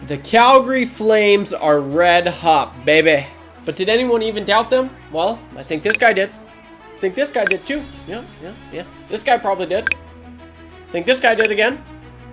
The Calgary Flames are red hot, baby. But did anyone even doubt them? Well, I think this guy did. I think this guy did too. Yeah. This guy probably did. I think this guy did again.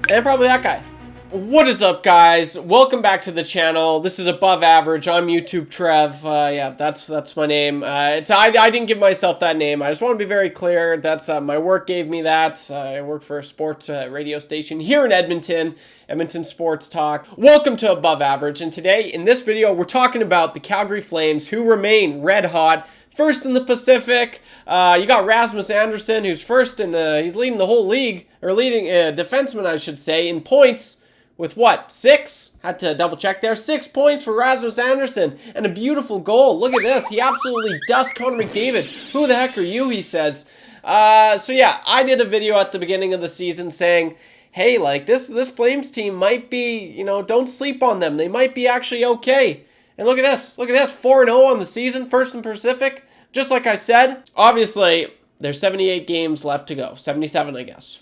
And probably that guy. What is up, guys? Welcome back to the channel. This is Above Average. I'm YouTube Trev. Yeah, that's my name. I didn't give myself that name. I just want to be very clear. That's my work gave me that. I work for a sports radio station here in Edmonton Sports Talk. Welcome to Above Average. And today, in this video, we're talking about the Calgary Flames, who remain red hot. First in the Pacific. You got Rasmus Anderson, who's first in. He's leading the whole league, or leading defenseman, I should say, in points. With what? 6? Had to double check there. 6 points for Rasmus Anderson. And a beautiful goal. Look at this. He absolutely dusts Connor McDavid. Who the heck are you, he says. So yeah, I did a video at the beginning of the season saying, hey, like this Flames team might be, you know, don't sleep on them. They might be actually okay. And look at this. Look at this. 4-0 on the season. First in Pacific. Just like I said. Obviously, there's 78 games left to go. 77, I guess.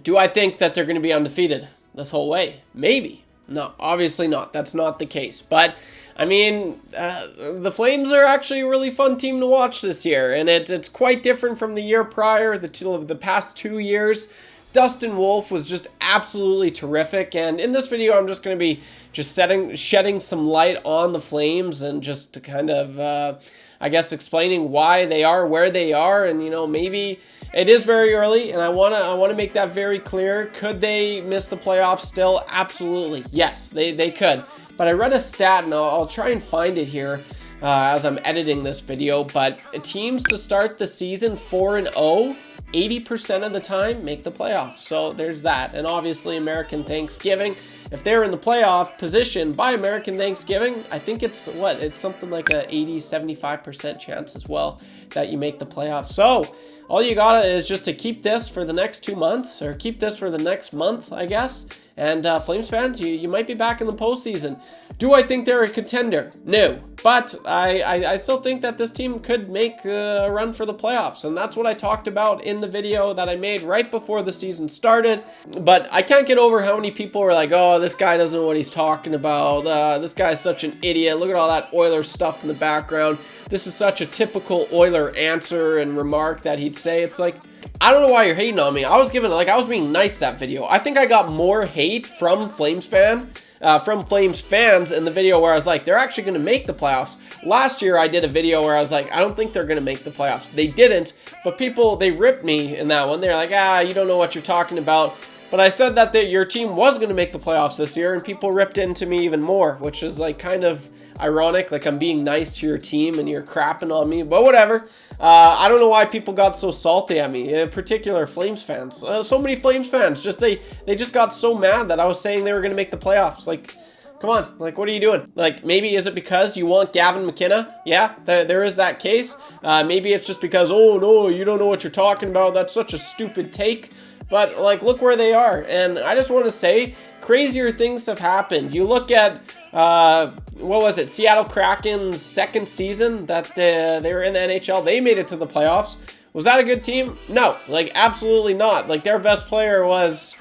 Do I think that they're going to be undefeated this whole way? Maybe. No, obviously not. That's not the case. But, I mean, the Flames are actually a really fun team to watch this year. And it's quite different from the year prior, the past 2 years. Dustin Wolf was just absolutely terrific. And in this video, I'm just going to be just shedding some light on the Flames and just to kind of, I guess, explaining why they are where they are. And, you know, maybe it is very early, and I want to make that very clear. Could they miss the playoffs still? Absolutely. Yes, they could. But I read a stat, and I'll try and find it here as I'm editing this video. But teams to start the season 4-0, 80% of the time make the playoffs. So there's that. And obviously American Thanksgiving, if they're in the playoff position by American Thanksgiving, I think it's something like a 80-75% chance as well that you make the playoffs. So all you gotta is just to keep this for the next 2 months, or keep this for the next month, I guess. And Flames fans, you might be back in the postseason. Do I think they're a contender? No. But I still think that this team could make a run for the playoffs. And that's what I talked about in the video that I made right before the season started. But I can't get over how many people were like, oh, this guy doesn't know what he's talking about. This guy's such an idiot. Look at all that Oilers stuff in the background. This is such a typical Oiler answer and remark that he'd say. It's like, I don't know why you're hating on me. I was being nice that video. I think I got more hate from Flames fans in the video where I was like, they're actually going to make the playoffs. Last year, I did a video where I was like, I don't think they're going to make the playoffs. They didn't, but people, they ripped me in that one. They're like, you don't know what you're talking about. But I said that your team was going to make the playoffs this year, and people ripped into me even more, which is like kind of ironic. Like I'm being nice to your team and you're crapping on me, but whatever. I don't know why people got so salty at me, in particular Flames fans. So many Flames fans, they just got so mad that I was saying they were going to make the playoffs. Like, come on, like, what are you doing? Like, maybe is it because you want Gavin McKenna? Yeah, there is that case. Maybe it's just because, oh no, you don't know what you're talking about. That's such a stupid take. But, like, look where they are. And I just want to say, crazier things have happened. You look at, what was it, Seattle Kraken's second season that they were in the NHL. They made it to the playoffs. Was that a good team? No, like, absolutely not. Like, their best player was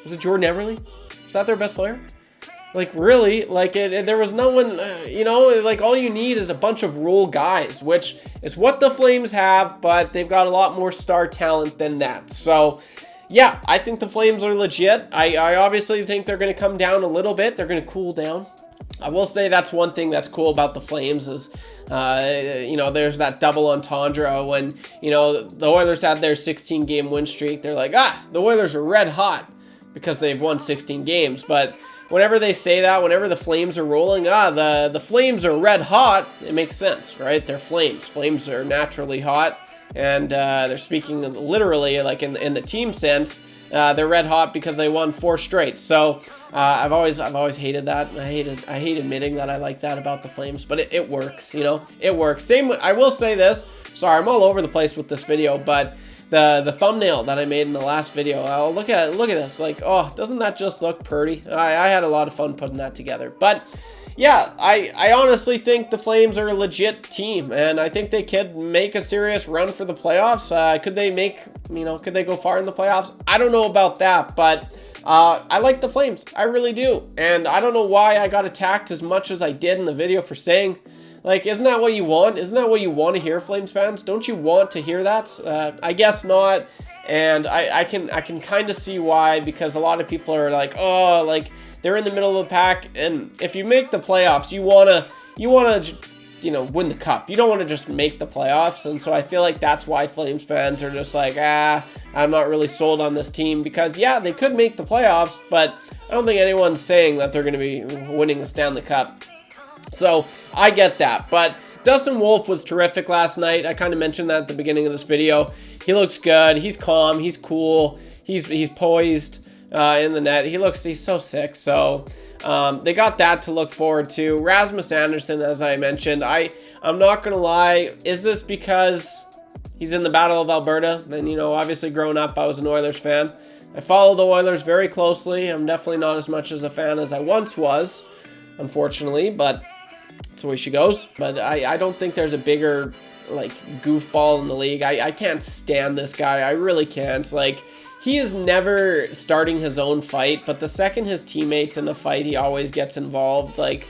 it Jordan Eberle? Was that their best player? Like, really? Like, there was no one, you know, like, all you need is a bunch of role guys, which is what the Flames have, but they've got a lot more star talent than that. So, yeah, I think the Flames are legit. I obviously think they're going to come down a little bit. They're going to cool down. I will say that's one thing that's cool about the Flames is, you know, there's that double entendre when, you know, the Oilers had their 16-game win streak. They're like, the Oilers are red hot because they've won 16 games, but whenever they say that, whenever the Flames are rolling, the Flames are red hot, it makes sense, right? They're Flames. Flames are naturally hot, and they're speaking literally, like in the team sense, they're red hot because they won 4 straight. So I've always hated that. I hate admitting that I like that about the Flames, but it works, you know, it works. Same. I will say this. Sorry, I'm all over the place with this video, but the thumbnail that I made in the last video, I'll look at this, like, oh, doesn't that just look pretty? I had a lot of fun putting that together. But yeah, I honestly think the Flames are a legit team, and I think they could make a serious run for the playoffs. Could they go far in the playoffs? I don't know about that, but I like the Flames. I really do. And I don't know why I got attacked as much as I did in the video for saying, like, isn't that what you want? Isn't that what you want to hear, Flames fans? Don't you want to hear that? I guess not. And I can kind of see why, because a lot of people are like, oh, like, they're in the middle of the pack. And if you make the playoffs, you want to, you know, win the cup. You don't want to just make the playoffs. And so I feel like that's why Flames fans are just like, I'm not really sold on this team, because yeah, they could make the playoffs, but I don't think anyone's saying that they're going to be winning the Stanley Cup. So I get that. But Dustin Wolf was terrific last night. I kind of mentioned that at the beginning of this video. He looks good. He's calm. He's cool. He's poised in the net. He's so sick. So they got that to look forward to. Rasmus Anderson, as I mentioned, I'm not going to lie. Is this because he's in the Battle of Alberta? And, you know, obviously growing up, I was an Oilers fan. I follow the Oilers very closely. I'm definitely not as much as a fan as I once was, unfortunately, but that's the way she goes. But I don't think there's a bigger, like, goofball in the league. I can't stand this guy. I really can't. Like, he is never starting his own fight, but the second his teammate's in a fight, he always gets involved. Like,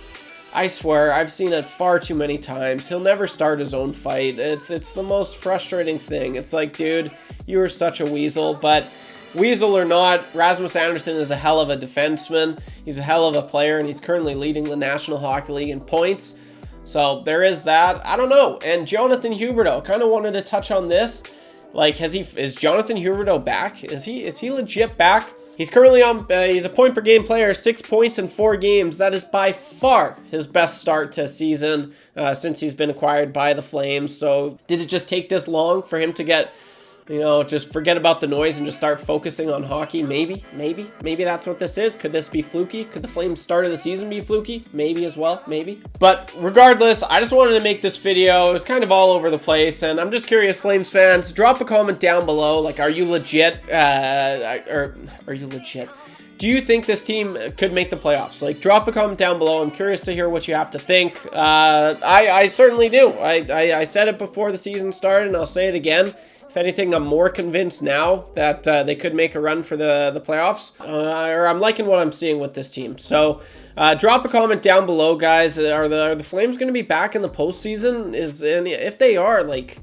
I swear, I've seen it far too many times. He'll never start his own fight. It's the most frustrating thing. It's like, dude, you are such a weasel. But weasel or not, Rasmus Anderson is a hell of a defenseman. He's a hell of a player, and he's currently leading the National Hockey League in points. So there is that. I don't know. And Jonathan Huberdeau, kind of wanted to touch on this. Like, is Jonathan Huberdeau back? Is he legit back? He's currently on, he's a point per game player, 6 points in 4 games. That is by far his best start to a season since he's been acquired by the Flames. So did it just take this long for him to get, you know, just forget about the noise and just start focusing on hockey? Maybe that's what this is. Could this be fluky? Could the Flames start of the season be fluky? Maybe as well, maybe. But regardless, I just wanted to make this video. It was kind of all over the place, and I'm just curious, Flames fans, drop a comment down below. Like, are you legit? Or are you legit? Do you think this team could make the playoffs? Like, drop a comment down below. I'm curious to hear what you have to think. I certainly do. I said it before the season started, and I'll say it again. If anything, I'm more convinced now that they could make a run for the playoffs. Or I'm liking what I'm seeing with this team. So drop a comment down below, guys. Are the Flames going to be back in the postseason? And if they are, like,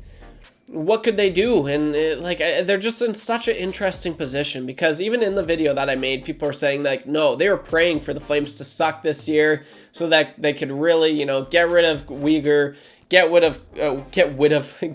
what could they do? And they're just in such an interesting position, because even in the video that I made, people are saying, like, no, they were praying for the Flames to suck this year so that they could really, you know, get rid of Uyghur, get rid of Kadri,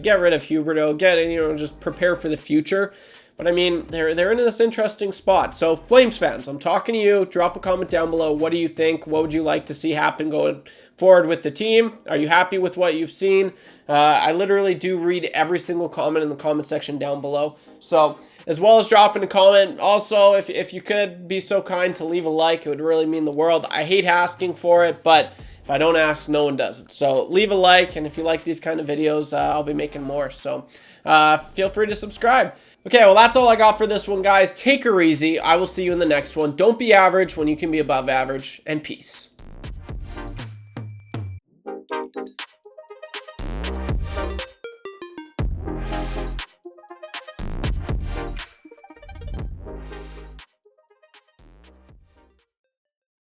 get rid of Huberdeau, just prepare for the future. But I mean, they're in this interesting spot. So Flames fans, I'm talking to you. Drop a comment down below. What do you think? What would you like to see happen going forward with the team? Are you happy with what you've seen? I literally do read every single comment in the comment section down below. So as well as dropping a comment, also, if you could be so kind to leave a like, it would really mean the world. I hate asking for it, but if I don't ask, no one does it. So leave a like, and if you like these kind of videos, I'll be making more. So feel free to subscribe. Okay, well, that's all I got for this one, guys. Take her easy. I will see you in the next one. Don't be average when you can be above average, and peace.